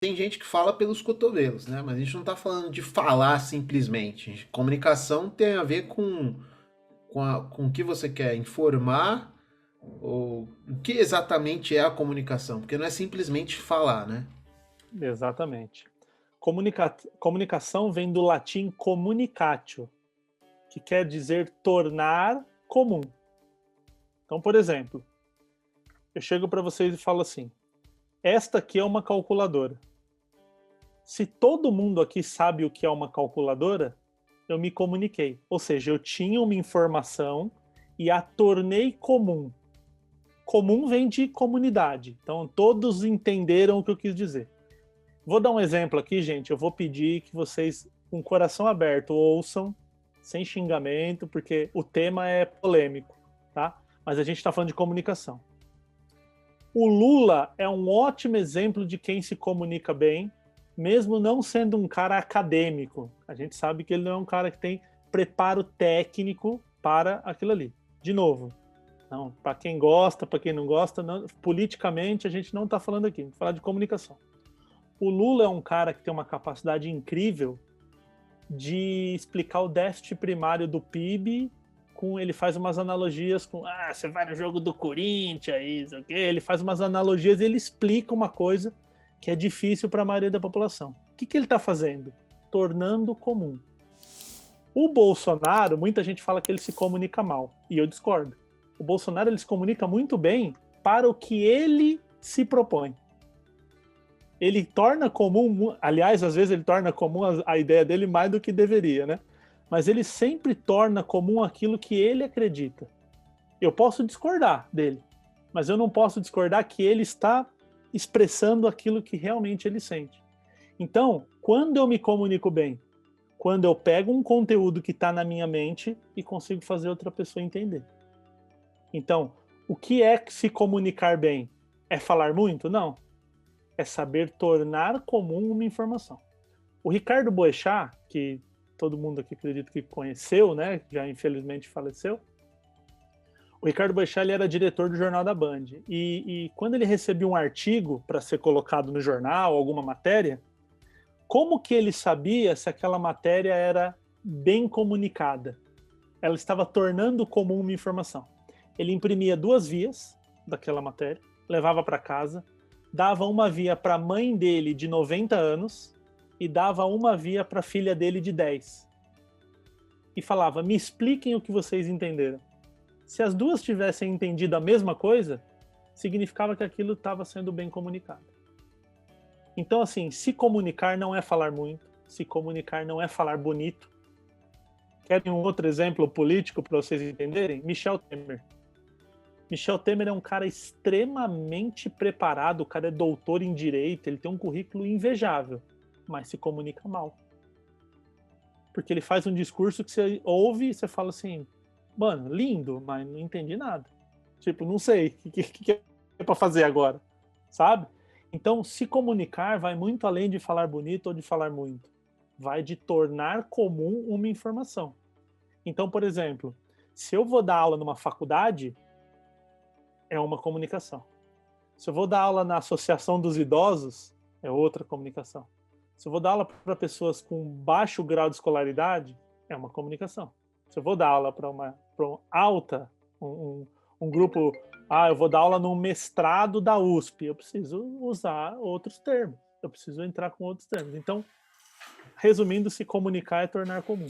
tem gente que fala pelos cotovelos, né? Mas a gente não está falando de falar simplesmente. Comunicação tem a ver com o que você quer informar, ou o que exatamente é a comunicação, porque não é simplesmente falar, né? Exatamente. Comunicação vem do latim communicatio, que quer dizer tornar comum. Então, por exemplo, eu chego para vocês e falo assim: esta aqui é uma calculadora. Se todo mundo aqui sabe o que é uma calculadora, eu me comuniquei. Ou seja, eu tinha uma informação e a tornei comum. Comum vem de comunidade. Então, todos entenderam o que eu quis dizer. Vou dar um exemplo aqui, gente. Eu vou pedir que vocês, com o coração aberto, ouçam, sem xingamento, porque o tema é polêmico, tá? Mas a gente está falando de comunicação. O Lula é um ótimo exemplo de quem se comunica bem, mesmo não sendo um cara acadêmico. A gente sabe que ele não é um cara que tem preparo técnico para aquilo ali. De novo, não, para quem gosta, para quem não gosta, não, politicamente a gente não está falando aqui, a gente fala de comunicação. O Lula é um cara que tem uma capacidade incrível de explicar o déficit primário do PIB. Ele faz umas analogias com você vai no jogo do Corinthians, isso, okay? Ele faz umas analogias e ele explica uma coisa que é difícil para a maioria da população. O que ele está fazendo? Tornando comum. O Bolsonaro, muita gente fala que ele se comunica mal, e eu discordo. O Bolsonaro ele se comunica muito bem para o que ele se propõe. Ele torna comum, aliás, às vezes ele torna comum a ideia dele mais do que deveria, né? Mas ele sempre torna comum aquilo que ele acredita. Eu posso discordar dele, mas eu não posso discordar que ele está expressando aquilo que realmente ele sente. Então, quando eu me comunico bem, quando eu pego um conteúdo que está na minha mente e consigo fazer outra pessoa entender. Então, o que é se comunicar bem? É falar muito? Não. É saber tornar comum uma informação. O Ricardo Boechat, que todo mundo aqui acredita que conheceu, né? Já infelizmente faleceu. O Ricardo Boechat ele era diretor do Jornal da Band. E quando ele recebia um artigo para ser colocado no jornal, alguma matéria, como que ele sabia se aquela matéria era bem comunicada? Ela estava tornando comum uma informação. Ele imprimia 2 vias daquela matéria, levava para casa, dava uma via para a mãe dele de 90 anos e dava uma via para a filha dele de 10. E falava: me expliquem o que vocês entenderam. Se as duas tivessem entendido a mesma coisa, significava que aquilo estava sendo bem comunicado. Então, assim, se comunicar não é falar muito, se comunicar não é falar bonito. Querem um outro exemplo político para vocês entenderem? Michel Temer. Michel Temer é um cara extremamente preparado, o cara é doutor em direito, ele tem um currículo invejável, mas se comunica mal. Porque ele faz um discurso que você ouve e você fala assim: mano, lindo, mas não entendi nada. Tipo, não sei o que é para fazer agora, sabe? Então, se comunicar vai muito além de falar bonito ou de falar muito. Vai de tornar comum uma informação. Então, por exemplo, se eu vou dar aula numa faculdade, é uma comunicação. Se eu vou dar aula na Associação dos Idosos, é outra comunicação. Se eu vou dar aula para pessoas com baixo grau de escolaridade, é uma comunicação. Se eu vou dar aula para uma alta, um grupo, eu vou dar aula num mestrado da USP, eu preciso usar outros termos, eu preciso entrar com outros termos. Então, resumindo, se comunicar é tornar comum.